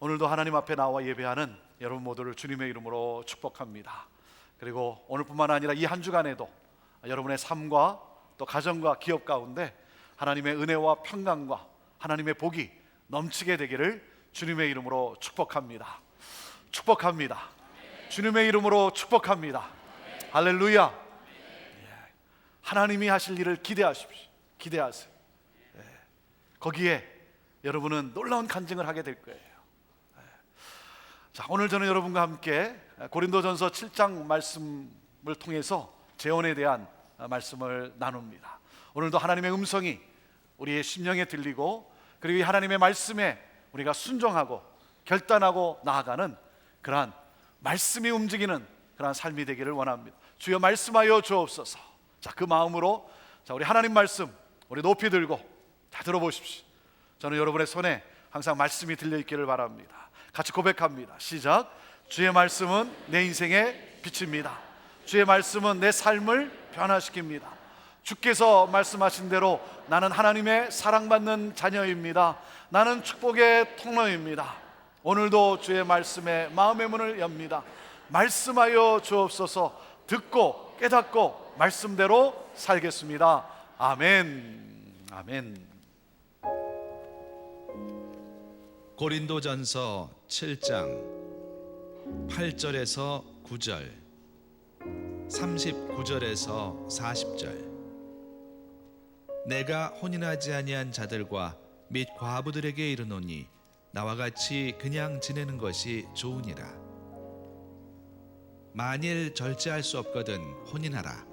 오늘도 하나님 앞에 나와 예배하는 여러분 모두를 주님의 이름으로 축복합니다. 그리고 오늘뿐만 아니라 이 한 주간에도 여러분의 삶과 또 가정과 기업 가운데 하나님의 은혜와 평강과 하나님의 복이 넘치게 되기를 주님의 이름으로 축복합니다. 축복합니다. 주님의 이름으로 축복합니다. 할렐루야. 하나님이 하실 일을 기대하십시오. 기대하세요. 거기에 여러분은 놀라운 간증을 하게 될 거예요. 자, 오늘 저는 여러분과 함께 고린도전서 7장 말씀을 통해서 재혼에 대한 말씀을 나눕니다. 오늘도 하나님의 음성이 우리의 심령에 들리고, 그리고 이 하나님의 말씀에 우리가 순종하고 결단하고 나아가는 그러한 말씀이 움직이는 그러한 삶이 되기를 원합니다. 주여 말씀하여 주옵소서. 자, 그 마음으로 우리 하나님 말씀 우리 높이 들고 다 들어보십시오. 저는 여러분의 손에 항상 말씀이 들려있기를 바랍니다. 같이 고백합니다. 시작. 주의 말씀은 내 인생의 빛입니다. 주의 말씀은 내 삶을 변화시킵니다. 주께서 말씀하신 대로 나는 하나님의 사랑받는 자녀입니다. 나는 축복의 통로입니다. 오늘도 주의 말씀에 마음의 문을 엽니다. 말씀하여 주옵소서. 듣고 깨닫고 말씀대로 살겠습니다. 아멘. 아멘. 고린도전서 7장 8절에서 9절, 39절에서 40절. 내가 혼인하지 아니한 자들과 및 과부들에게 이르노니 나와 같이 그냥 지내는 것이 좋으니라. 만일 절제할 수 없거든 혼인하라.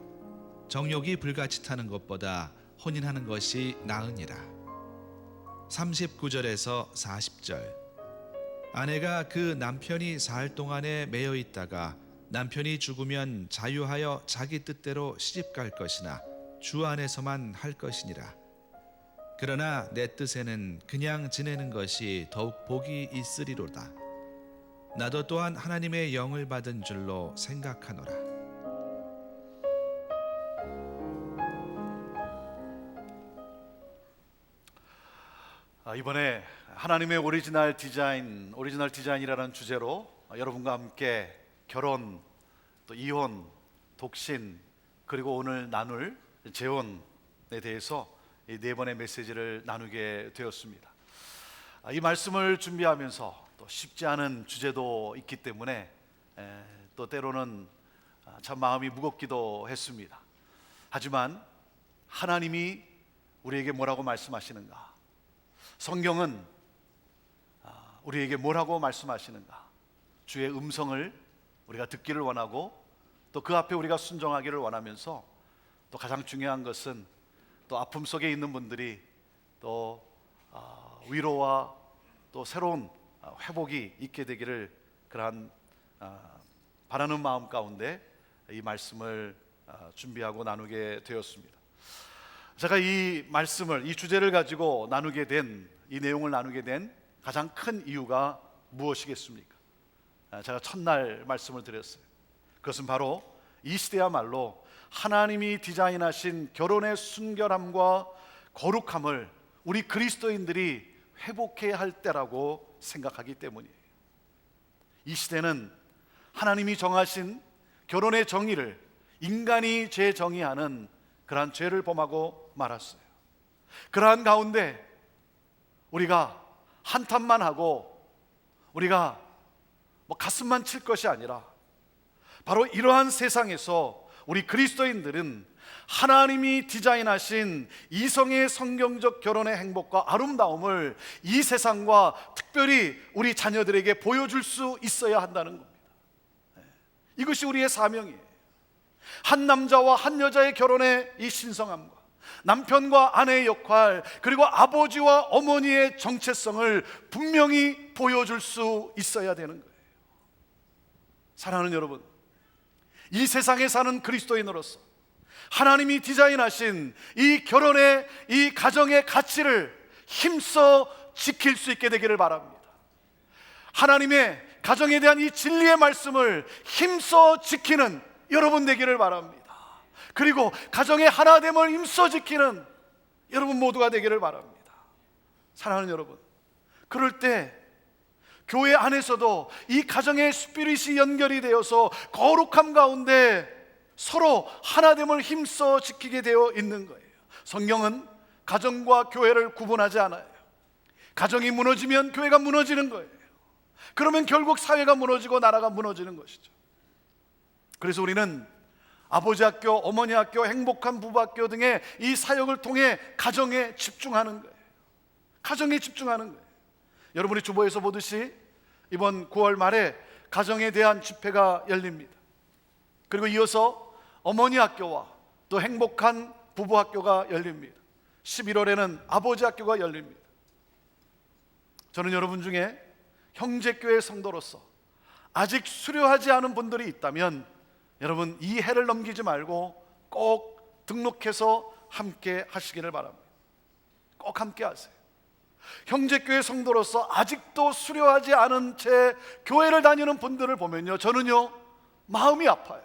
정욕이 불같이 타는 것보다 혼인하는 것이 나으니라. 39절에서 40절. 아내가 그 남편이 살 동안에 매여 있다가 남편이 죽으면 자유하여 자기 뜻대로 시집갈 것이나 주 안에서만 할 것이니라. 그러나 내 뜻에는 그냥 지내는 것이 더욱 복이 있으리로다. 나도 또한 하나님의 영을 받은 줄로 생각하노라. 이번에 하나님의 오리지널 디자인이라는 주제로 여러분과 함께 결혼, 또 이혼, 독신, 그리고 오늘 나눌 재혼에 대해서 이 네 번의 메시지를 나누게 되었습니다. 이 말씀을 준비하면서 또 쉽지 않은 주제도 있기 때문에 또 때로는 참 마음이 무겁기도 했습니다. 하지만 하나님이 우리에게 뭐라고 말씀하시는가? 성경은 우리에게 뭐라고 말씀하시는가? 주의 음성을 우리가 듣기를 원하고 또 그 앞에 우리가 순종하기를 원하면서, 또 가장 중요한 것은 또 아픔 속에 있는 분들이 또 위로와 또 새로운 회복이 있게 되기를 그러한 바라는 마음 가운데 이 말씀을 준비하고 나누게 되었습니다. 제가 이 말씀을, 이 주제를 가지고 나누게 된, 이 내용을 나누게 된 가장 큰 이유가 무엇이겠습니까? 제가 첫날 말씀을 드렸어요. 그것은 바로 이 시대야말로 하나님이 디자인하신 결혼의 순결함과 거룩함을 우리 그리스도인들이 회복해야 할 때라고 생각하기 때문이에요. 이 시대는 하나님이 정하신 결혼의 정의를 인간이 재정의하는 그러한 죄를 범하고 말았어요. 그러한 가운데 우리가 한탄만 하고 우리가 가슴만 칠 것이 아니라, 바로 이러한 세상에서 우리 그리스도인들은 하나님이 디자인하신 이성의 성경적 결혼의 행복과 아름다움을 이 세상과 특별히 우리 자녀들에게 보여줄 수 있어야 한다는 겁니다. 이것이 우리의 사명이에요. 한 남자와 한 여자의 결혼의 이 신성함과 남편과 아내의 역할, 그리고 아버지와 어머니의 정체성을 분명히 보여줄 수 있어야 되는 거예요. 사랑하는 여러분, 이 세상에 사는 그리스도인으로서 하나님이 디자인하신 이 결혼의, 이 가정의 가치를 힘써 지킬 수 있게 되기를 바랍니다. 하나님의 가정에 대한 이 진리의 말씀을 힘써 지키는 여러분 되기를 바랍니다. 그리고 가정의 하나됨을 힘써 지키는 여러분 모두가 되기를 바랍니다. 사랑하는 여러분, 그럴 때 교회 안에서도 이 가정의 스피릿이 연결이 되어서 거룩함 가운데 서로 하나됨을 힘써 지키게 되어 있는 거예요. 성경은 가정과 교회를 구분하지 않아요. 가정이 무너지면 교회가 무너지는 거예요. 그러면 결국 사회가 무너지고 나라가 무너지는 것이죠. 그래서 우리는 아버지 학교, 어머니 학교, 행복한 부부 학교 등의 이 사역을 통해 가정에 집중하는 거예요. 가정에 집중하는 거예요. 여러분이 주보에서 보듯이 이번 9월 말에 가정에 대한 집회가 열립니다. 그리고 이어서 어머니 학교와 또 행복한 부부 학교가 열립니다. 11월에는 아버지 학교가 열립니다. 저는 여러분 중에 형제교회 성도로서 아직 수료하지 않은 분들이 있다면 여러분 이 해를 넘기지 말고 꼭 등록해서 함께 하시기를 바랍니다. 꼭 함께 하세요. 형제교회 성도로서 아직도 수료하지 않은 채 교회를 다니는 분들을 보면요, 저는요 마음이 아파요.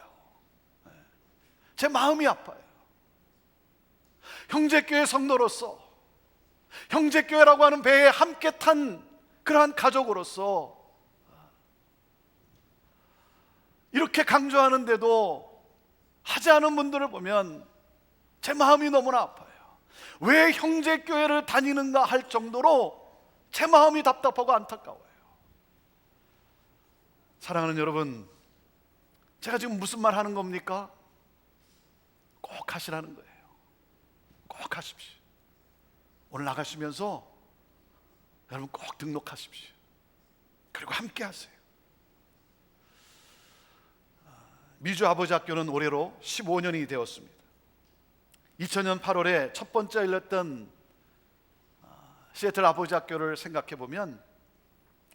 제 마음이 아파요. 형제교회 성도로서, 형제교회라고 하는 배에 함께 탄 그러한 가족으로서 이렇게 강조하는데도 하지 않은 분들을 보면 제 마음이 너무나 아파요. 왜 형제교회를 다니는가 할 정도로 제 마음이 답답하고 안타까워요. 사랑하는 여러분, 제가 지금 무슨 말 하는 겁니까? 꼭 하시라는 거예요. 꼭 하십시오. 오늘 나가시면서 여러분 꼭 등록하십시오. 그리고 함께 하세요. 미주 아버지 학교는 올해로 15년이 되었습니다. 2000년 8월에 첫 번째 열렸던 시애틀 아버지 학교를 생각해 보면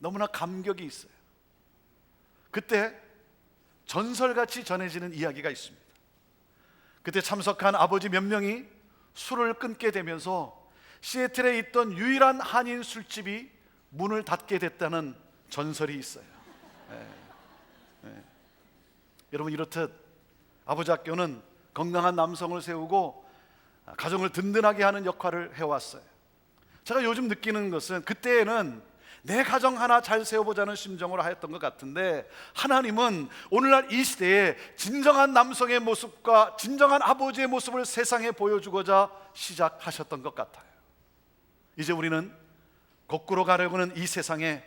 너무나 감격이 있어요. 그때 전설같이 전해지는 이야기가 있습니다. 그때 참석한 아버지 몇 명이 술을 끊게 되면서 시애틀에 있던 유일한 한인 술집이 문을 닫게 됐다는 전설이 있어요. 여러분, 이렇듯 아버지 학교는 건강한 남성을 세우고 가정을 든든하게 하는 역할을 해왔어요. 제가 요즘 느끼는 것은 그때에는 내 가정 하나 잘 세워보자는 심정으로 하였던 것 같은데, 하나님은 오늘날 이 시대에 진정한 남성의 모습과 진정한 아버지의 모습을 세상에 보여주고자 시작하셨던 것 같아요. 이제 우리는 거꾸로 가려고 하는 이 세상에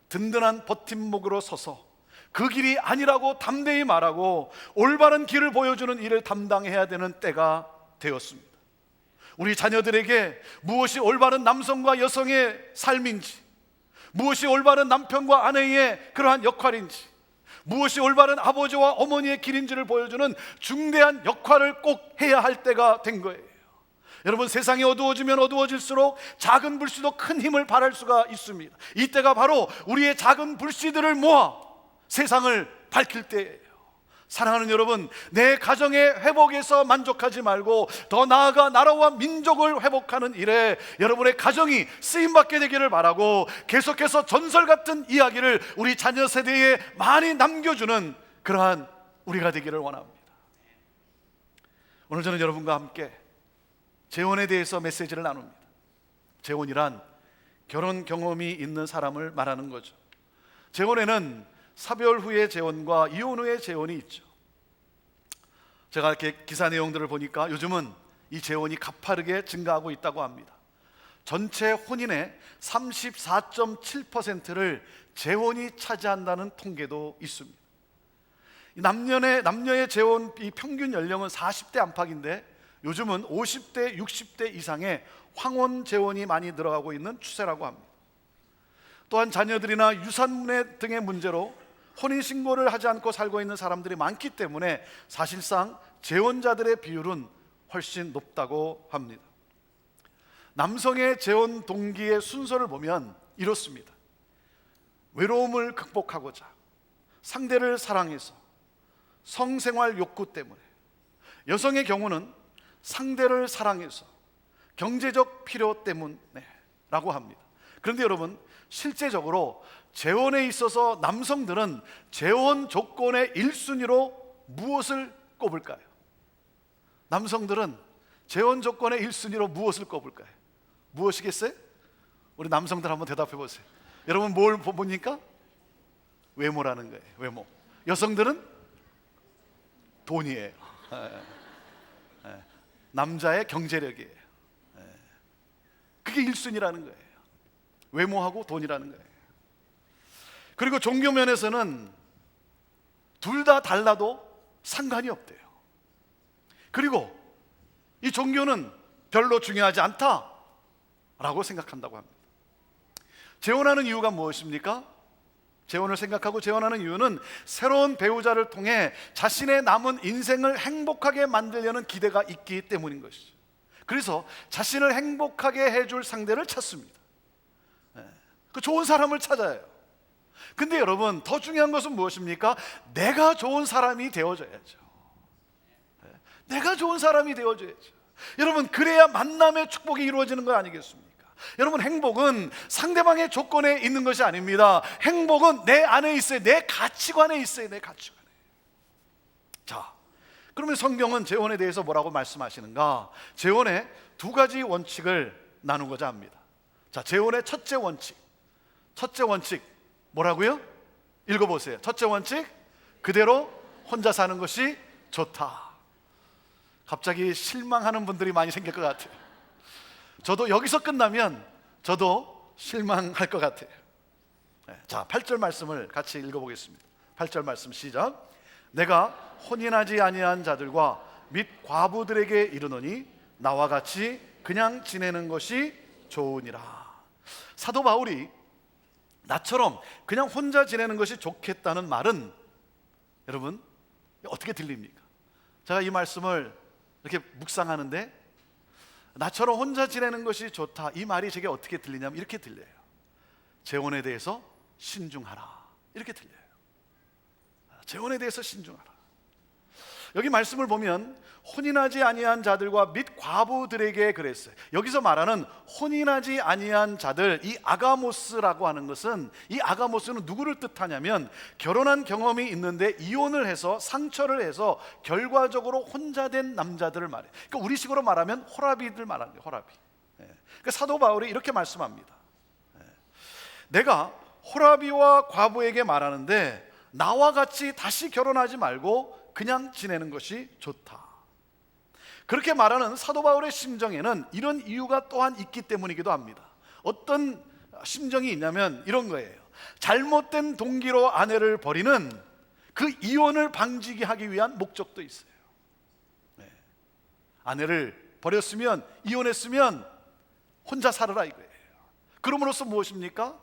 든든한 버팀목으로 서서 그 길이 아니라고 담대히 말하고 올바른 길을 보여주는 일을 담당해야 되는 때가 되었습니다. 우리 자녀들에게 무엇이 올바른 남성과 여성의 삶인지, 무엇이 올바른 남편과 아내의 그러한 역할인지, 무엇이 올바른 아버지와 어머니의 길인지를 보여주는 중대한 역할을 꼭 해야 할 때가 된 거예요. 여러분, 세상이 어두워지면 어두워질수록 작은 불씨도 큰 힘을 발할 수가 있습니다. 이때가 바로 우리의 작은 불씨들을 모아 세상을 밝힐 때예요. 사랑하는 여러분, 내 가정의 회복에서 만족하지 말고 더 나아가 나라와 민족을 회복하는 일에 여러분의 가정이 쓰임받게 되기를 바라고, 계속해서 전설 같은 이야기를 우리 자녀 세대에 많이 남겨주는 그러한 우리가 되기를 원합니다. 오늘 저는 여러분과 함께 재혼에 대해서 메시지를 나눕니다. 재혼이란 결혼 경험이 있는 사람을 말하는 거죠. 재혼에는 사별 후의 재혼과 이혼 후의 재혼이 있죠. 제가 이렇게 기사 내용들을 보니까 요즘은 이 재혼이 가파르게 증가하고 있다고 합니다. 전체 혼인의 34.7%를 재혼이 차지한다는 통계도 있습니다. 남녀의 재혼 이 평균 연령은 40대 안팎인데 요즘은 50대, 60대 이상의 황혼 재혼이 많이 들어가고 있는 추세라고 합니다. 또한 자녀들이나 유산 등의 문제로 혼인신고를 하지 않고 살고 있는 사람들이 많기 때문에 사실상 재혼자들의 비율은 훨씬 높다고 합니다. 남성의 재혼 동기의 순서를 보면 이렇습니다. 외로움을 극복하고자, 상대를 사랑해서, 성생활 욕구 때문에. 여성의 경우는 상대를 사랑해서, 경제적 필요 때문에 라고 합니다. 그런데 여러분, 실제적으로 재혼에 있어서 남성들은 재혼 조건의 1순위로 무엇을 꼽을까요? 남성들은 재혼 조건의 1순위로 무엇을 꼽을까요? 무엇이겠어요? 우리 남성들 한번 대답해 보세요. 여러분 뭘 봅니까? 외모라는 거예요. 외모. 여성들은 돈이에요. 남자의 경제력이에요. 그게 1순위라는 거예요. 외모하고 돈이라는 거예요. 그리고 종교 면에서는 둘 다 달라도 상관이 없대요. 그리고 이 종교는 별로 중요하지 않다라고 생각한다고 합니다. 재혼하는 이유가 무엇입니까? 재혼을 생각하고 재혼하는 이유는 새로운 배우자를 통해 자신의 남은 인생을 행복하게 만들려는 기대가 있기 때문인 것이죠. 그래서 자신을 행복하게 해줄 상대를 찾습니다. 그 좋은 사람을 찾아요. 근데 여러분, 더 중요한 것은 무엇입니까? 내가 좋은 사람이 되어줘야죠. 내가 좋은 사람이 되어줘야죠. 여러분, 그래야 만남의 축복이 이루어지는 거 아니겠습니까? 여러분, 행복은 상대방의 조건에 있는 것이 아닙니다. 행복은 내 안에 있어요. 내 가치관에 있어요. 내 가치관에. 자, 그러면 성경은 재혼에 대해서 뭐라고 말씀하시는가? 재혼의 두 가지 원칙을 나누고자 합니다. 자, 재혼의 첫째 원칙 뭐라고요? 읽어보세요. 첫째 원칙, 그대로 혼자 사는 것이 좋다. 갑자기 실망하는 분들이 많이 생길 것 같아요. 저도 여기서 끝나면 저도 실망할 것 같아요. 자, 8절 말씀을 같이 읽어보겠습니다. 8절 말씀 시작. 내가 혼인하지 아니한 자들과 및 과부들에게 이르노니 나와 같이 그냥 지내는 것이 좋으니라. 사도 바울이 나처럼 그냥 혼자 지내는 것이 좋겠다는 말은 여러분 어떻게 들립니까? 제가 이 말씀을 이렇게 묵상하는데 나처럼 혼자 지내는 것이 좋다, 이 말이 제게 어떻게 들리냐면 이렇게 들려요. 재혼에 대해서 신중하라, 이렇게 들려요. 재혼에 대해서 신중하라. 여기 말씀을 보면 혼인하지 아니한 자들과 및 과부들에게 그랬어요. 여기서 말하는 혼인하지 아니한 자들, 이 아가모스라고 하는 것은, 이 아가모스는 누구를 뜻하냐면 결혼한 경험이 있는데 이혼을 해서 상처를 해서 결과적으로 혼자 된 남자들을 말해요. 그러니까 우리식으로 말하면 호라비들 말하는 거예요. 호라비. 그러니까 사도 바울이 이렇게 말씀합니다. 내가 호라비와 과부에게 말하는데 나와 같이 다시 결혼하지 말고 그냥 지내는 것이 좋다. 그렇게 말하는 사도 바울의 심정에는 이런 이유가 또한 있기 때문이기도 합니다. 어떤 심정이 있냐면 이런 거예요. 잘못된 동기로 아내를 버리는 그 이혼을 방지하게 하기 위한 목적도 있어요. 아내를 버렸으면, 이혼했으면 혼자 살아라 이거예요. 그럼으로써 무엇입니까?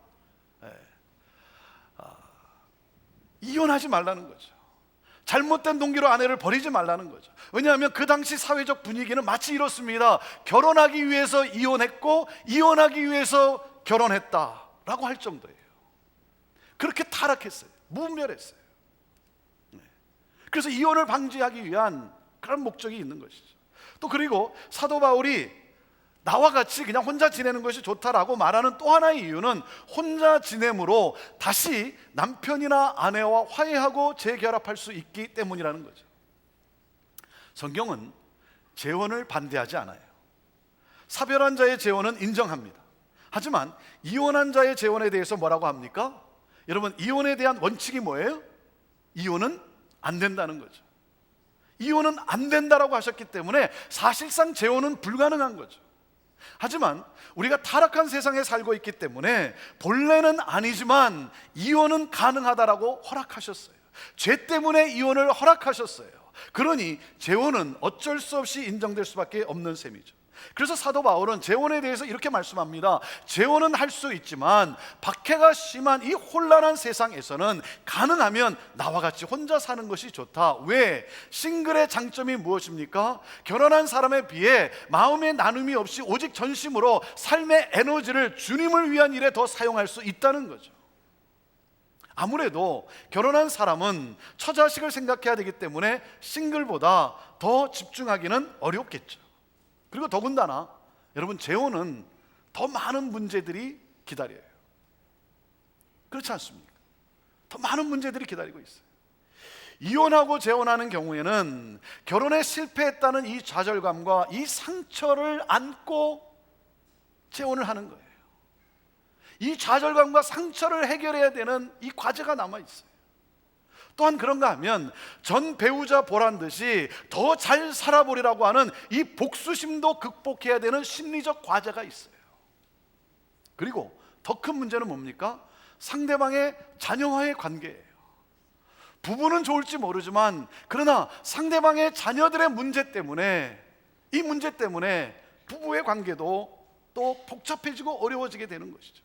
이혼하지 말라는 거죠. 잘못된 동기로 아내를 버리지 말라는 거죠. 왜냐하면 그 당시 사회적 분위기는 마치 이렇습니다. 결혼하기 위해서 이혼했고 이혼하기 위해서 결혼했다라고 할 정도예요. 그렇게 타락했어요. 무분별했어요. 그래서 이혼을 방지하기 위한 그런 목적이 있는 것이죠. 또 그리고 사도 바울이 나와 같이 그냥 혼자 지내는 것이 좋다라고 말하는 또 하나의 이유는 혼자 지냄으로 다시 남편이나 아내와 화해하고 재결합할 수 있기 때문이라는 거죠. 성경은 재혼을 반대하지 않아요. 사별한 자의 재혼은 인정합니다. 하지만 이혼한 자의 재혼에 대해서 뭐라고 합니까? 여러분, 이혼에 대한 원칙이 뭐예요? 이혼은 안 된다는 거죠. 이혼은 안 된다라고 하셨기 때문에 사실상 재혼은 불가능한 거죠. 하지만 우리가 타락한 세상에 살고 있기 때문에 본래는 아니지만 이혼은 가능하다라고 허락하셨어요. 죄 때문에 이혼을 허락하셨어요. 그러니 재혼은 어쩔 수 없이 인정될 수밖에 없는 셈이죠. 그래서 사도 바울은 재혼에 대해서 이렇게 말씀합니다. 재혼은 할 수 있지만 박해가 심한 이 혼란한 세상에서는 가능하면 나와 같이 혼자 사는 것이 좋다. 왜? 싱글의 장점이 무엇입니까? 결혼한 사람에 비해 마음의 나눔이 없이 오직 전심으로 삶의 에너지를 주님을 위한 일에 더 사용할 수 있다는 거죠. 아무래도 결혼한 사람은 처자식을 생각해야 되기 때문에 싱글보다 더 집중하기는 어렵겠죠. 그리고 더군다나 여러분, 재혼은 더 많은 문제들이 기다려요. 그렇지 않습니까? 더 많은 문제들이 기다리고 있어요. 이혼하고 재혼하는 경우에는 결혼에 실패했다는 이 좌절감과 이 상처를 안고 재혼을 하는 거예요. 이 좌절감과 상처를 해결해야 되는 이 과제가 남아 있어요. 또한 그런가 하면 전 배우자 보란 듯이 더 잘 살아보리라고 하는 이 복수심도 극복해야 되는 심리적 과제가 있어요. 그리고 더 큰 문제는 뭡니까? 상대방의 자녀와의 관계예요. 부부는 좋을지 모르지만 그러나 상대방의 자녀들의 문제 때문에, 이 문제 때문에 부부의 관계도 또 복잡해지고 어려워지게 되는 것이죠.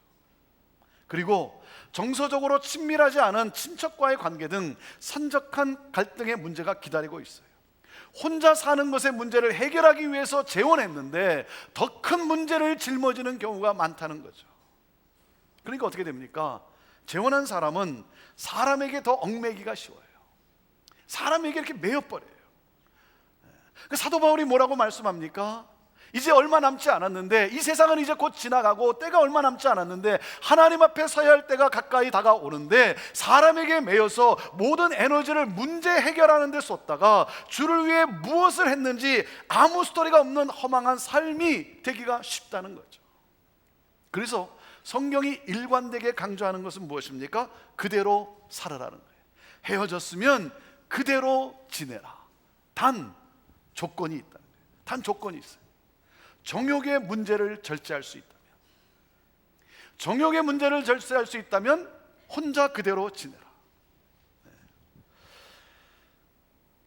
그리고 정서적으로 친밀하지 않은 친척과의 관계 등 산적한 갈등의 문제가 기다리고 있어요. 혼자 사는 것의 문제를 해결하기 위해서 재혼했는데 더 큰 문제를 짊어지는 경우가 많다는 거죠. 그러니까 어떻게 됩니까? 재혼한 사람은 사람에게 더 얽매기가 쉬워요. 사람에게 이렇게 매여버려요. 그 사도 바울이 뭐라고 말씀합니까? 이제 얼마 남지 않았는데, 이 세상은 이제 곧 지나가고 때가 얼마 남지 않았는데 하나님 앞에 서야 할 때가 가까이 다가오는데, 사람에게 매여서 모든 에너지를 문제 해결하는 데 쏟다가 주를 위해 무엇을 했는지 아무 스토리가 없는 허망한 삶이 되기가 쉽다는 거죠. 그래서 성경이 일관되게 강조하는 것은 무엇입니까? 그대로 살아라는 거예요. 헤어졌으면 그대로 지내라. 단 조건이 있다는 거예요. 단 조건이 있어요. 정욕의 문제를 절제할 수 있다면, 정욕의 문제를 절제할 수 있다면 혼자 그대로 지내라.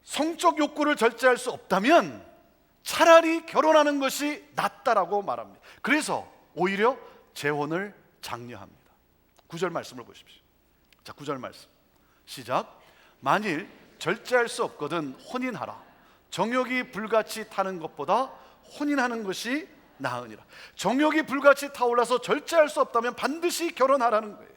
성적 욕구를 절제할 수 없다면 차라리 결혼하는 것이 낫다라고 말합니다. 그래서 오히려 재혼을 장려합니다. 9절 말씀을 보십시오. 자, 9절 말씀 시작. 만일 절제할 수 없거든 혼인하라. 정욕이 불같이 타는 것보다 혼인하는 것이 나으니라. 정욕이 불같이 타올라서 절제할 수 없다면 반드시 결혼하라는 거예요.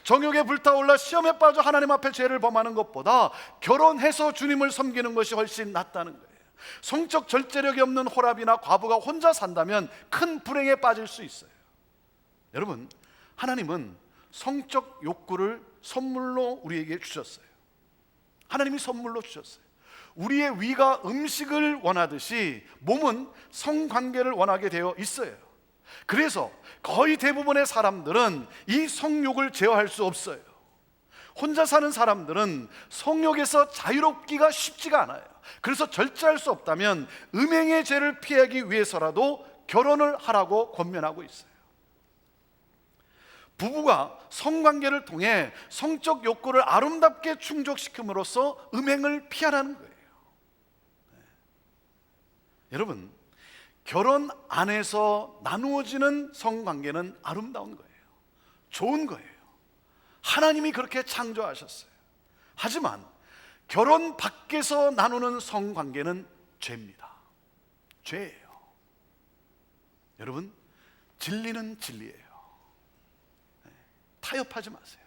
정욕에 불타올라 시험에 빠져 하나님 앞에 죄를 범하는 것보다 결혼해서 주님을 섬기는 것이 훨씬 낫다는 거예요. 성적 절제력이 없는 호랍이나 과부가 혼자 산다면 큰 불행에 빠질 수 있어요. 여러분, 하나님은 성적 욕구를 선물로 우리에게 주셨어요. 하나님이 선물로 주셨어요. 우리의 위가 음식을 원하듯이 몸은 성관계를 원하게 되어 있어요. 그래서 거의 대부분의 사람들은 이 성욕을 제어할 수 없어요. 혼자 사는 사람들은 성욕에서 자유롭기가 쉽지가 않아요. 그래서 절제할 수 없다면 음행의 죄를 피하기 위해서라도 결혼을 하라고 권면하고 있어요. 부부가 성관계를 통해 성적 욕구를 아름답게 충족시킴으로써 음행을 피하라는 거예요. 여러분, 결혼 안에서 나누어지는 성관계는 아름다운 거예요. 좋은 거예요. 하나님이 그렇게 창조하셨어요. 하지만 결혼 밖에서 나누는 성관계는 죄입니다. 죄예요. 여러분, 진리는 진리예요. 타협하지 마세요.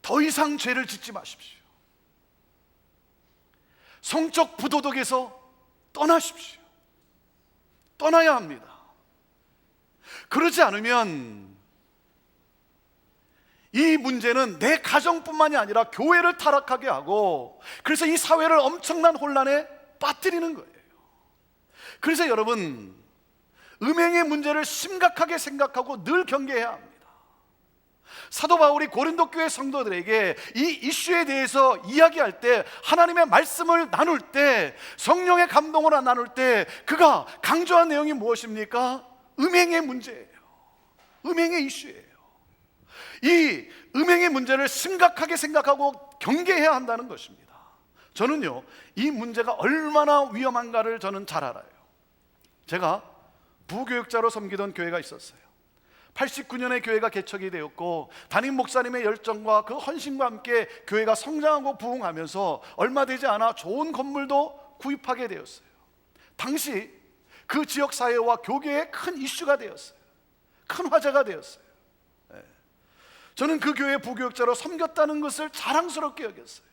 더 이상 죄를 짓지 마십시오. 성적 부도덕에서 떠나십시오. 떠나야 합니다. 그러지 않으면 이 문제는 내 가정뿐만이 아니라 교회를 타락하게 하고, 그래서 이 사회를 엄청난 혼란에 빠뜨리는 거예요. 그래서 여러분, 음행의 문제를 심각하게 생각하고 늘 경계해야 합니다. 사도 바울이 고린도 교회 성도들에게 이 이슈에 대해서 이야기할 때, 하나님의 말씀을 나눌 때, 성령의 감동으로 나눌 때 그가 강조한 내용이 무엇입니까? 음행의 문제예요. 음행의 이슈예요. 이 음행의 문제를 심각하게 생각하고 경계해야 한다는 것입니다. 저는요, 이 문제가 얼마나 위험한가를 저는 잘 알아요. 제가 부교육자로 섬기던 교회가 있었어요. 89년에 교회가 개척이 되었고, 담임 목사님의 열정과 그 헌신과 함께 교회가 성장하고 부흥하면서 얼마 되지 않아 좋은 건물도 구입하게 되었어요. 당시 그 지역 사회와 교계의 큰 이슈가 되었어요. 큰 화제가 되었어요. 저는 그 교회 부교육자로 섬겼다는 것을 자랑스럽게 여겼어요.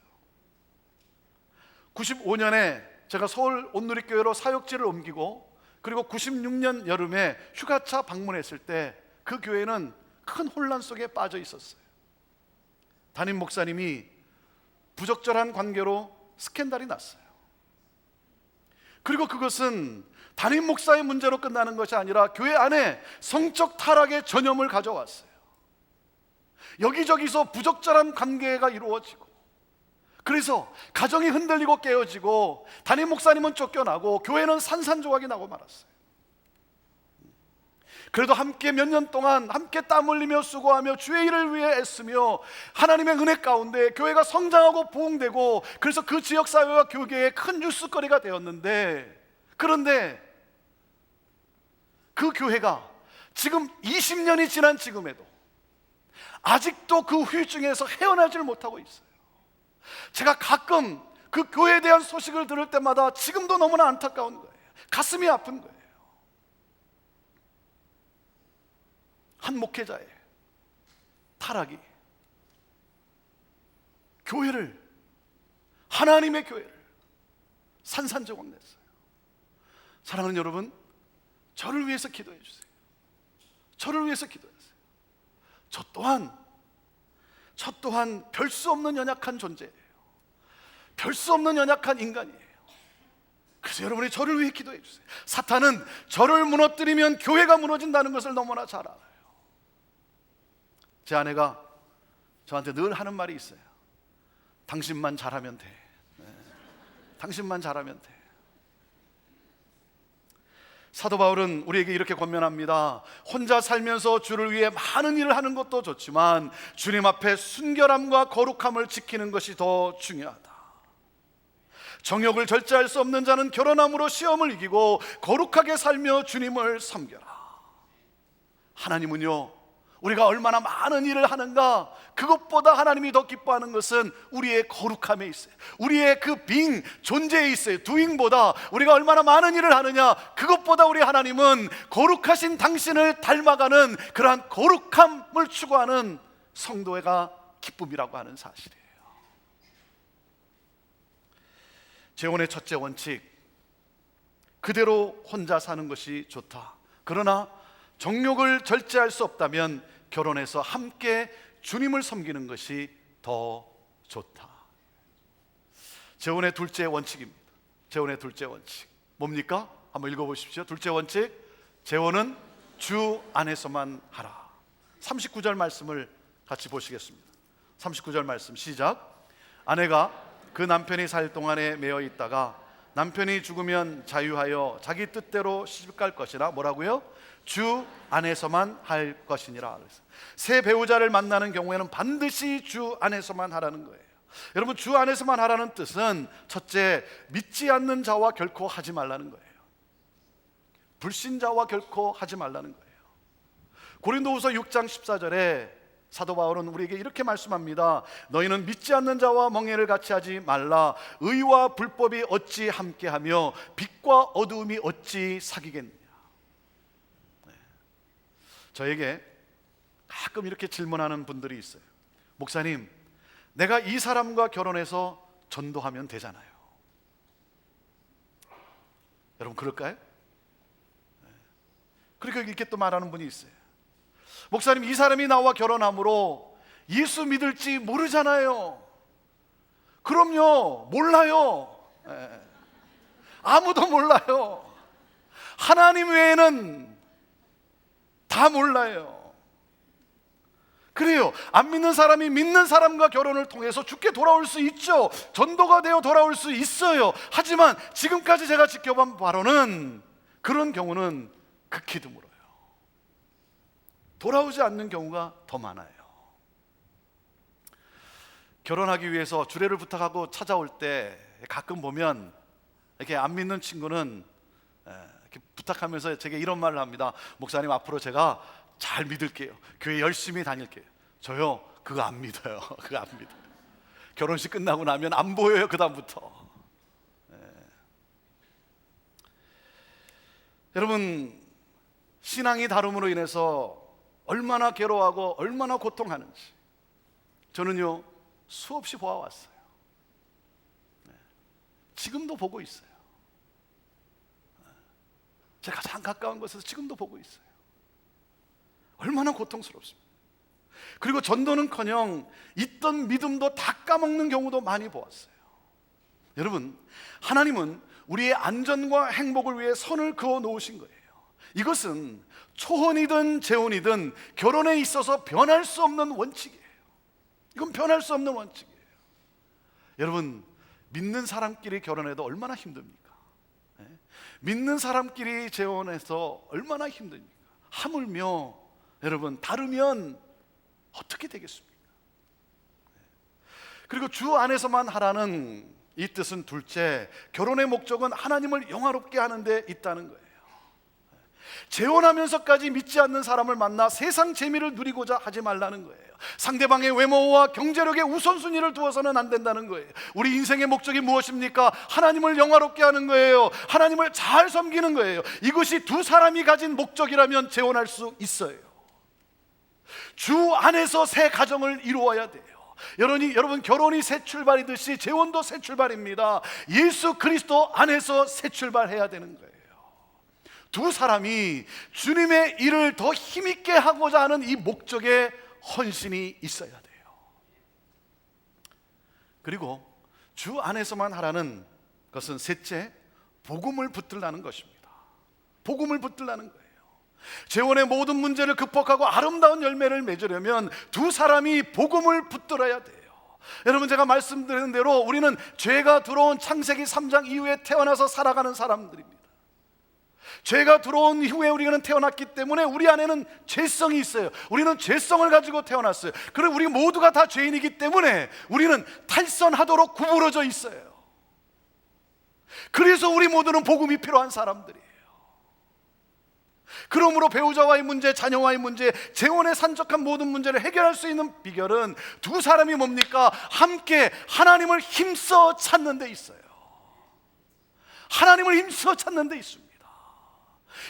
95년에 제가 서울 온누리교회로 사역지를 옮기고, 그리고 96년 여름에 휴가차 방문했을 때 그 교회는 큰 혼란 속에 빠져 있었어요. 담임 목사님이 부적절한 관계로 스캔들이 났어요. 그리고 그것은 담임 목사의 문제로 끝나는 것이 아니라 교회 안에 성적 타락의 전염을 가져왔어요. 여기저기서 부적절한 관계가 이루어지고, 그래서 가정이 흔들리고 깨어지고, 담임 목사님은 쫓겨나고 교회는 산산조각이 나고 말았어요. 그래도 함께 몇 년 동안 함께 땀 흘리며 수고하며 주의 일을 위해 애쓰며 하나님의 은혜 가운데 교회가 성장하고 부흥되고, 그래서 그 지역사회와 교계에 큰 뉴스거리가 되었는데, 그런데 그 교회가 지금 20년이 지난 지금에도 아직도 그 후유증에서 헤어나질 못하고 있어요. 제가 가끔 그 교회에 대한 소식을 들을 때마다 지금도 너무나 안타까운 거예요. 가슴이 아픈 거예요. 한 목회자의 타락이 교회를, 하나님의 교회를 산산조각 냈어요. 사랑하는 여러분, 저를 위해서 기도해 주세요. 저를 위해서 기도해 주세요. 저 또한 별 수 없는 연약한 존재예요. 별 수 없는 연약한 인간이에요. 그래서 여러분이 저를 위해 기도해 주세요. 사탄은 저를 무너뜨리면 교회가 무너진다는 것을 너무나 잘 알아요. 제 아내가 저한테 늘 하는 말이 있어요. 당신만 잘하면 돼. 당신만 잘하면 돼. 사도 바울은 우리에게 이렇게 권면합니다. 혼자 살면서 주를 위해 많은 일을 하는 것도 좋지만 주님 앞에 순결함과 거룩함을 지키는 것이 더 중요하다. 정욕을 절제할 수 없는 자는 결혼함으로 시험을 이기고 거룩하게 살며 주님을 섬겨라. 하나님은요, 우리가 얼마나 많은 일을 하는가, 그것보다 하나님이 더 기뻐하는 것은 우리의 거룩함에 있어요. 우리의 그 being, 존재에 있어요. doing보다 우리가 얼마나 많은 일을 하느냐, 그것보다 우리 하나님은 거룩하신 당신을 닮아가는 그러한 거룩함을 추구하는 성도가 기쁨이라고 하는 사실이에요. 재혼의 첫째 원칙, 그대로 혼자 사는 것이 좋다. 그러나 정욕을 절제할 수 없다면 결혼해서 함께 주님을 섬기는 것이 더 좋다. 재혼의 둘째 원칙입니다. 재혼의 둘째 원칙 뭡니까? 한번 읽어보십시오. 둘째 원칙, 재혼은 주 안에서만 하라. 39절 말씀을 같이 보시겠습니다. 39절 말씀 시작. 아내가 그 남편이 살 동안에 매여 있다가 남편이 죽으면 자유하여 자기 뜻대로 시집갈 것이라. 뭐라고요? 주 안에서만 할 것이니라. 새 배우자를 만나는 경우에는 반드시 주 안에서만 하라는 거예요. 여러분, 주 안에서만 하라는 뜻은 첫째, 믿지 않는 자와 결코 하지 말라는 거예요. 불신자와 결코 하지 말라는 거예요. 고린도후서 6장 14절에 사도 바울은 우리에게 이렇게 말씀합니다. 너희는 믿지 않는 자와 멍에를 같이 하지 말라. 의와 불법이 어찌 함께하며 빛과 어두움이 어찌 사귀겠느냐. 저에게 가끔 이렇게 질문하는 분들이 있어요. 목사님, 내가 이 사람과 결혼해서 전도하면 되잖아요. 여러분, 그럴까요? 그렇게 이렇게 또 말하는 분이 있어요. 목사님, 이 사람이 나와 결혼함으로 예수 믿을지 모르잖아요. 그럼요, 몰라요. 아무도 몰라요. 하나님 외에는 다 몰라요. 그래요. 안 믿는 사람이 믿는 사람과 결혼을 통해서 주께 돌아올 수 있죠. 전도가 되어 돌아올 수 있어요. 하지만 지금까지 제가 지켜본 바로는 그런 경우는 극히 드물어요. 돌아오지 않는 경우가 더 많아요. 결혼하기 위해서 주례를 부탁하고 찾아올 때 가끔 보면 이렇게 안 믿는 친구는 이렇게 부탁하면서 제게 이런 말을 합니다. 목사님, 앞으로 제가 잘 믿을게요. 교회 열심히 다닐게요. 저요, 그거 안 믿어요. 그거 안 믿어요. 결혼식 끝나고 나면 안 보여요, 그 다음부터. 여러분, 신앙이 다름으로 인해서 얼마나 괴로워하고 얼마나 고통하는지 저는요, 수없이 보아왔어요. 지금도 보고 있어요. 제 가장 가까운 곳에서 지금도 보고 있어요. 얼마나 고통스럽습니다. 그리고 전도는커녕 있던 믿음도 다 까먹는 경우도 많이 보았어요. 여러분, 하나님은 우리의 안전과 행복을 위해 선을 그어 놓으신 거예요. 이것은 초혼이든 재혼이든 결혼에 있어서 변할 수 없는 원칙이에요. 이건 변할 수 없는 원칙이에요. 여러분, 믿는 사람끼리 결혼해도 얼마나 힘듭니까? 믿는 사람끼리 재혼해서 얼마나 힘듭니까? 하물며 여러분, 다르면 어떻게 되겠습니까? 그리고 주 안에서만 하라는 이 뜻은 둘째, 결혼의 목적은 하나님을 영화롭게 하는 데 있다는 거예요. 재혼하면서까지 믿지 않는 사람을 만나 세상 재미를 누리고자 하지 말라는 거예요. 상대방의 외모와 경제력의 우선순위를 두어서는 안 된다는 거예요. 우리 인생의 목적이 무엇입니까? 하나님을 영화롭게 하는 거예요. 하나님을 잘 섬기는 거예요. 이것이 두 사람이 가진 목적이라면 재혼할 수 있어요. 주 안에서 새 가정을 이루어야 돼요. 여러분, 결혼이 새 출발이듯이 재혼도 새 출발입니다. 예수 그리스도 안에서 새 출발해야 되는 거예요. 두 사람이 주님의 일을 더 힘있게 하고자 하는 이 목적에 헌신이 있어야 돼요. 그리고 주 안에서만 하라는 것은 셋째, 복음을 붙들라는 것입니다. 복음을 붙들라는 거예요. 재혼의 모든 문제를 극복하고 아름다운 열매를 맺으려면 두 사람이 복음을 붙들어야 돼요. 여러분, 제가 말씀드린 대로 우리는 죄가 들어온 창세기 3장 이후에 태어나서 살아가는 사람들입니다. 죄가 들어온 이후에 우리는 태어났기 때문에 우리 안에는 죄성이 있어요. 우리는 죄성을 가지고 태어났어요. 그리고 우리 모두가 다 죄인이기 때문에 우리는 탈선하도록 구부러져 있어요. 그래서 우리 모두는 복음이 필요한 사람들이에요. 그러므로 배우자와의 문제, 자녀와의 문제, 재혼에 산적한 모든 문제를 해결할 수 있는 비결은 두 사람이 뭡니까? 함께 하나님을 힘써 찾는 데 있어요. 하나님을 힘써 찾는 데 있습니다.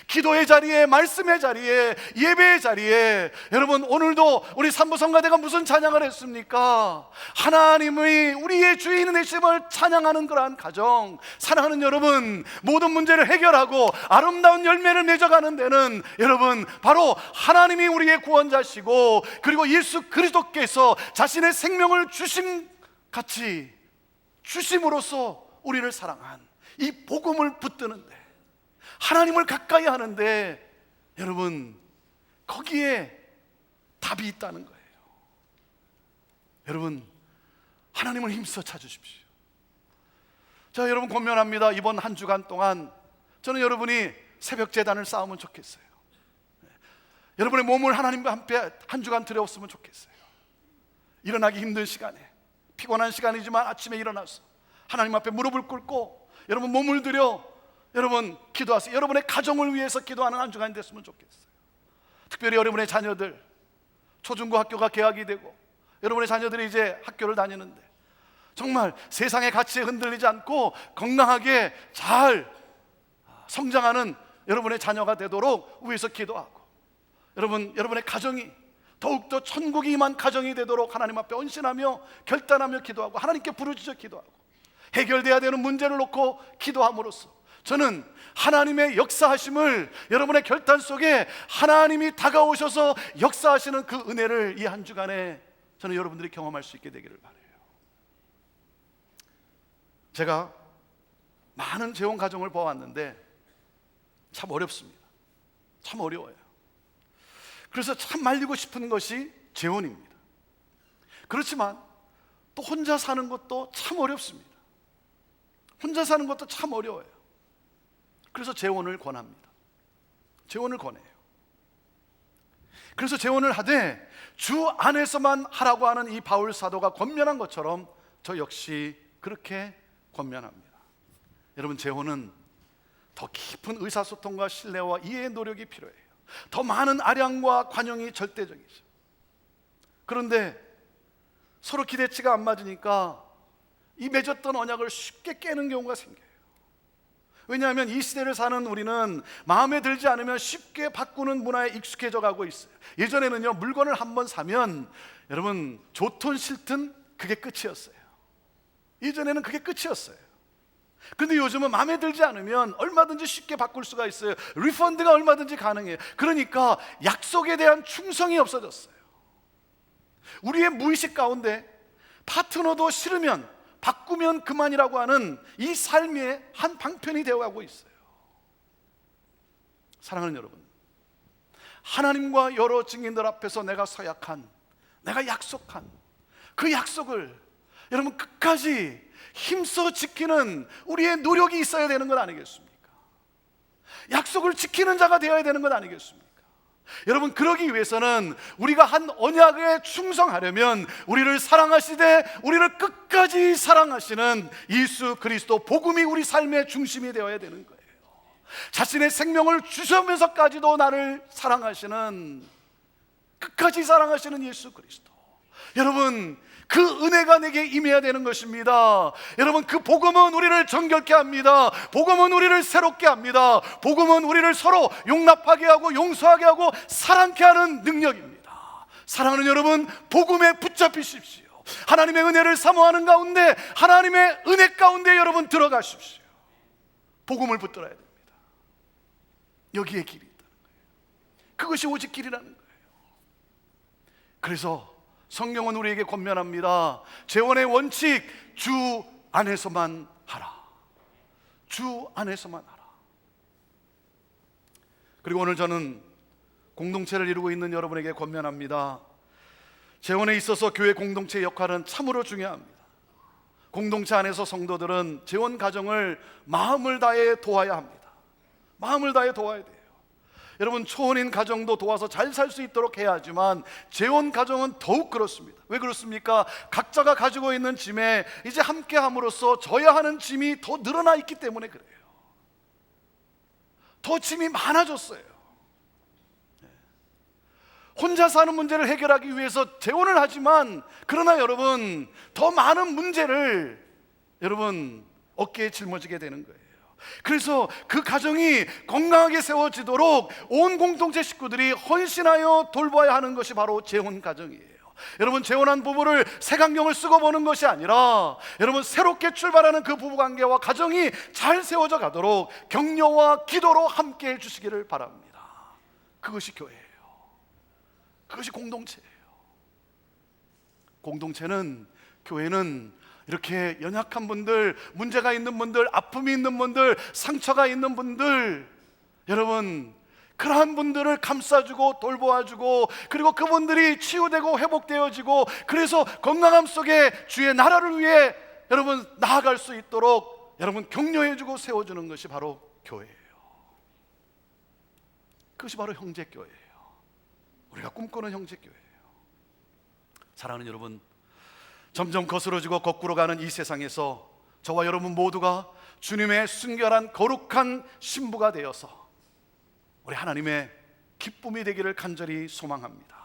기도의 자리에, 말씀의 자리에, 예배의 자리에. 여러분, 오늘도 우리 산부성가대가 무슨 찬양을 했습니까? 하나님의 우리의 주인 되심을 찬양하는 그러한 가정. 사랑하는 여러분, 모든 문제를 해결하고 아름다운 열매를 맺어가는 데는 여러분, 바로 하나님이 우리의 구원자시고, 그리고 예수 그리스도께서 자신의 생명을 주심같이 주심으로써 우리를 사랑한 이 복음을 붙드는데, 하나님을 가까이 하는데 여러분, 거기에 답이 있다는 거예요. 여러분, 하나님을 힘써 찾으십시오. 자, 여러분, 권면합니다. 이번 한 주간 동안 저는 여러분이 새벽 제단을 쌓으면 좋겠어요. 여러분의 몸을 하나님과 함께 한 주간 들여왔으면 좋겠어요. 일어나기 힘든 시간에, 피곤한 시간이지만 아침에 일어나서 하나님 앞에 무릎을 꿇고 여러분 몸을 들여 여러분 기도하세요. 여러분의 가정을 위해서 기도하는 한 주간이 됐으면 좋겠어요. 특별히 여러분의 자녀들, 초중고 학교가 개학이 되고 여러분의 자녀들이 이제 학교를 다니는데 정말 세상의 가치에 흔들리지 않고 건강하게 잘 성장하는 여러분의 자녀가 되도록 위해서 기도하고, 여러분의 가정이 더욱더 천국이 임한 가정이 되도록 하나님 앞에 헌신하며 결단하며 기도하고 하나님께 부르짖어 기도하고 해결돼야 되는 문제를 놓고 기도함으로써 저는 하나님의 역사하심을, 여러분의 결단 속에 하나님이 다가오셔서 역사하시는 그 은혜를 이 한 주간에 저는 여러분들이 경험할 수 있게 되기를 바라요. 제가 많은 재혼 가정을 봐왔는데 참 어렵습니다. 참 어려워요. 그래서 참 말리고 싶은 것이 재혼입니다. 그렇지만 또 혼자 사는 것도 참 어렵습니다. 혼자 사는 것도 참 어려워요. 그래서 재혼을 권합니다. 재혼을 권해요. 그래서 재혼을 하되 주 안에서만 하라고 하는 이 바울 사도가 권면한 것처럼 저 역시 그렇게 권면합니다. 여러분, 재혼은 더 깊은 의사소통과 신뢰와 이해의 노력이 필요해요. 더 많은 아량과 관용이 절대적이죠. 그런데 서로 기대치가 안 맞으니까 이 맺었던 언약을 쉽게 깨는 경우가 생겨요. 왜냐하면 이 시대를 사는 우리는 마음에 들지 않으면 쉽게 바꾸는 문화에 익숙해져 가고 있어요. 예전에는요, 물건을 한번 사면 여러분 좋든 싫든 그게 끝이었어요. 예전에는 그게 끝이었어요. 그런데 요즘은 마음에 들지 않으면 얼마든지 쉽게 바꿀 수가 있어요. 리펀드가 얼마든지 가능해요. 그러니까 약속에 대한 충성이 없어졌어요. 우리의 무의식 가운데 파트너도 싫으면 바꾸면 그만이라고 하는 이 삶의 한 방편이 되어가고 있어요. 사랑하는 여러분, 하나님과 여러 증인들 앞에서 내가 서약한, 내가 약속한 그 약속을 여러분 끝까지 힘써 지키는 우리의 노력이 있어야 되는 것 아니겠습니까? 약속을 지키는 자가 되어야 되는 것 아니겠습니까? 여러분, 그러기 위해서는 우리가 한 언약에 충성하려면 우리를 사랑하시되 우리를 끝까지 사랑하시는 예수 그리스도 복음이 우리 삶의 중심이 되어야 되는 거예요. 자신의 생명을 주시면서까지도 나를 사랑하시는, 끝까지 사랑하시는 예수 그리스도. 여러분, 그 은혜가 내게 임해야 되는 것입니다. 여러분, 그 복음은 우리를 정결케 합니다. 복음은 우리를 새롭게 합니다. 복음은 우리를 서로 용납하게 하고 용서하게 하고 사랑케 하는 능력입니다. 사랑하는 여러분, 복음에 붙잡히십시오. 하나님의 은혜를 사모하는 가운데, 하나님의 은혜 가운데 여러분 들어가십시오. 복음을 붙들어야 됩니다. 여기에 길이 있다는 거예요. 그것이 오직 길이라는 거예요. 그래서 성경은 우리에게 권면합니다. 재원의 원칙, 주 안에서만 하라. 주 안에서만 하라. 그리고 오늘 저는 공동체를 이루고 있는 여러분에게 권면합니다. 재원에 있어서 교회 공동체의 역할은 참으로 중요합니다. 공동체 안에서 성도들은 재원 가정을 마음을 다해 도와야 합니다. 마음을 다해 도와야 돼요. 여러분, 초혼인 가정도 도와서 잘 살 수 있도록 해야 하지만 재혼 가정은 더욱 그렇습니다. 왜 그렇습니까? 각자가 가지고 있는 짐에 이제 함께 함으로써 져야 하는 짐이 더 늘어나 있기 때문에 그래요. 더 짐이 많아졌어요. 혼자 사는 문제를 해결하기 위해서 재혼을 하지만, 그러나 여러분, 더 많은 문제를 여러분 어깨에 짊어지게 되는 거예요. 그래서 그 가정이 건강하게 세워지도록 온 공동체 식구들이 헌신하여 돌봐야 하는 것이 바로 재혼 가정이에요. 여러분, 재혼한 부부를 색안경을 쓰고 보는 것이 아니라 여러분, 새롭게 출발하는 그 부부관계와 가정이 잘 세워져 가도록 격려와 기도로 함께 해주시기를 바랍니다. 그것이 교회예요. 그것이 공동체예요. 공동체는, 교회는 이렇게 연약한 분들, 문제가 있는 분들, 아픔이 있는 분들, 상처가 있는 분들, 여러분, 그러한 분들을 감싸주고 돌보아주고, 그리고 그분들이 치유되고 회복되어지고, 그래서 건강함 속에 주의 나라를 위해 여러분 나아갈 수 있도록 여러분 격려해주고 세워주는 것이 바로 교회예요. 그것이 바로 형제교회예요. 우리가 꿈꾸는 형제교회예요. 사랑하는 여러분, 점점 거스러지고 거꾸로 가는 이 세상에서 저와 여러분 모두가 주님의 순결한 거룩한 신부가 되어서 우리 하나님의 기쁨이 되기를 간절히 소망합니다.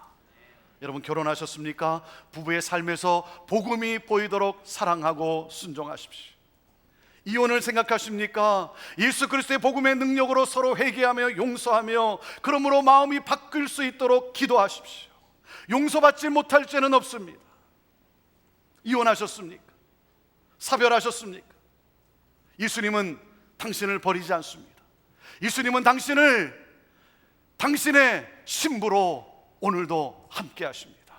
여러분, 결혼하셨습니까? 부부의 삶에서 복음이 보이도록 사랑하고 순종하십시오. 이혼을 생각하십니까? 예수 그리스도의 복음의 능력으로 서로 회개하며 용서하며 그러므로 마음이 바뀔 수 있도록 기도하십시오. 용서받지 못할 죄는 없습니다. 이혼하셨습니까? 사별하셨습니까? 예수님은 당신을 버리지 않습니다. 예수님은 당신을 당신의 신부로 오늘도 함께 하십니다.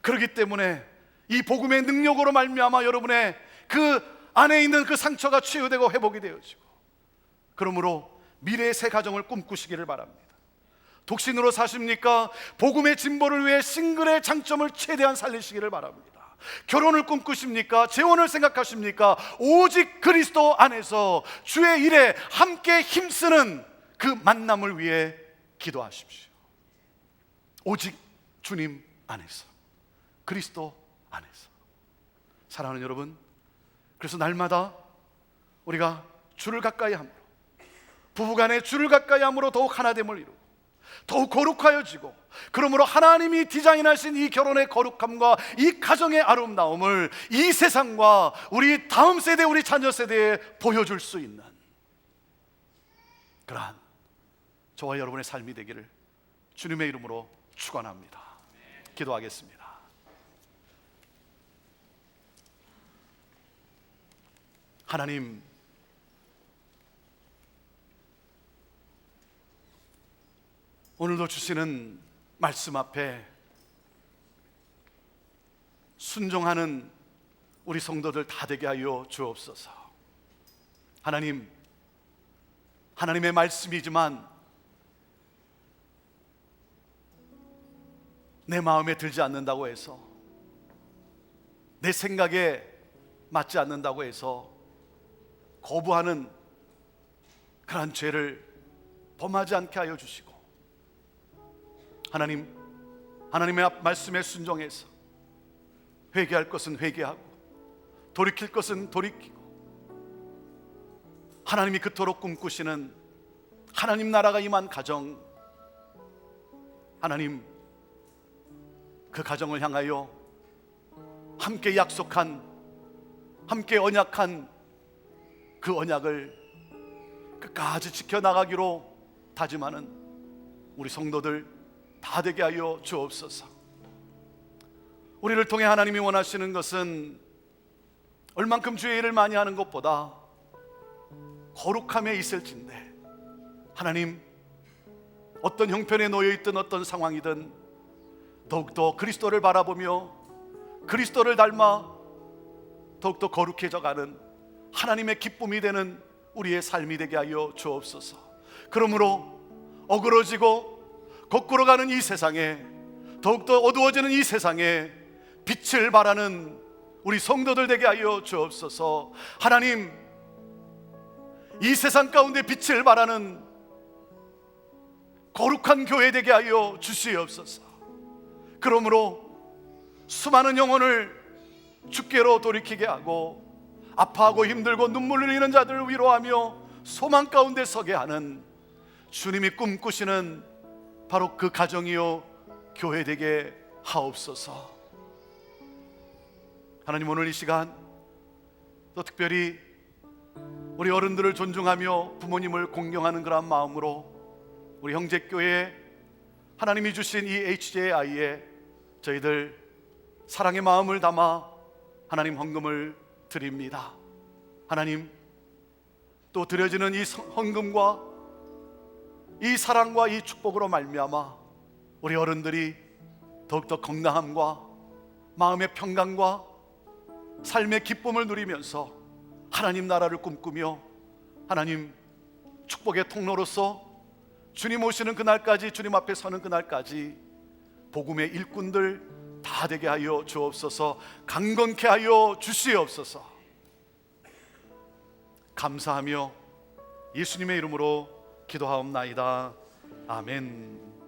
그렇기 때문에 이 복음의 능력으로 말미암아 여러분의 그 안에 있는 그 상처가 치유되고 회복이 되어지고, 그러므로 미래의 새 가정을 꿈꾸시기를 바랍니다. 독신으로 사십니까? 복음의 진보를 위해 싱글의 장점을 최대한 살리시기를 바랍니다. 결혼을 꿈꾸십니까? 재혼을 생각하십니까? 오직 그리스도 안에서 주의 일에 함께 힘쓰는 그 만남을 위해 기도하십시오. 오직 주님 안에서, 그리스도 안에서. 사랑하는 여러분, 그래서 날마다 우리가 주를 가까이 함으로, 부부간에 주를 가까이 함으로 더욱 하나됨을 이루고 더욱 거룩하여지고, 그러므로 하나님이 디자인하신 이 결혼의 거룩함과 이 가정의 아름다움을 이 세상과 우리 다음 세대, 우리 자녀 세대에 보여줄 수 있는 그러한 저와 여러분의 삶이 되기를 주님의 이름으로 축원합니다. 기도하겠습니다. 하나님, 오늘도 주시는 말씀 앞에 순종하는 우리 성도들 다 되게 하여 주옵소서. 하나님, 하나님의 말씀이지만 내 마음에 들지 않는다고 해서, 내 생각에 맞지 않는다고 해서 거부하는 그러한 죄를 범하지 않게 하여 주시고, 하나님, 하나님의 말씀에 순종해서 회개할 것은 회개하고 돌이킬 것은 돌이키고, 하나님이 그토록 꿈꾸시는 하나님 나라가 임한 가정, 하나님 그 가정을 향하여 함께 약속한, 함께 언약한 그 언약을 끝까지 지켜나가기로 다짐하는 우리 성도들 다 되게 하여 주옵소서. 우리를 통해 하나님이 원하시는 것은 얼만큼 주의 일을 많이 하는 것보다 거룩함에 있을진데, 하나님, 어떤 형편에 놓여있든 어떤 상황이든 더욱더 그리스도를 바라보며 그리스도를 닮아 더욱더 거룩해져가는 하나님의 기쁨이 되는 우리의 삶이 되게 하여 주옵소서. 그러므로 어그러지고 거꾸로 가는 이 세상에, 더욱더 어두워지는 이 세상에 빛을 발하는 우리 성도들 되게 하여 주옵소서. 하나님, 이 세상 가운데 빛을 발하는 거룩한 교회 되게 하여 주시옵소서. 그러므로 수많은 영혼을 주께로 돌이키게 하고, 아파하고 힘들고 눈물 흘리는 자들을 위로하며 소망 가운데 서게 하는 주님이 꿈꾸시는 바로 그 가정이요 교회 되게 하옵소서. 하나님, 오늘 이 시간 또 특별히 우리 어른들을 존중하며 부모님을 공경하는 그런 마음으로 우리 형제교회 하나님이 주신 이 HJI에 저희들 사랑의 마음을 담아 하나님 헌금을 드립니다. 하나님, 또 드려지는 이 헌금과 이 사랑과 이 축복으로 말미암아 우리 어른들이 더욱더 건강함과 마음의 평강과 삶의 기쁨을 누리면서 하나님 나라를 꿈꾸며 하나님 축복의 통로로서 주님 오시는 그날까지, 주님 앞에 서는 그날까지 복음의 일꾼들 다 되게 하여 주옵소서. 강건케 하여 주시옵소서. 감사하며 예수님의 이름으로 기도하옵나이다. 아멘.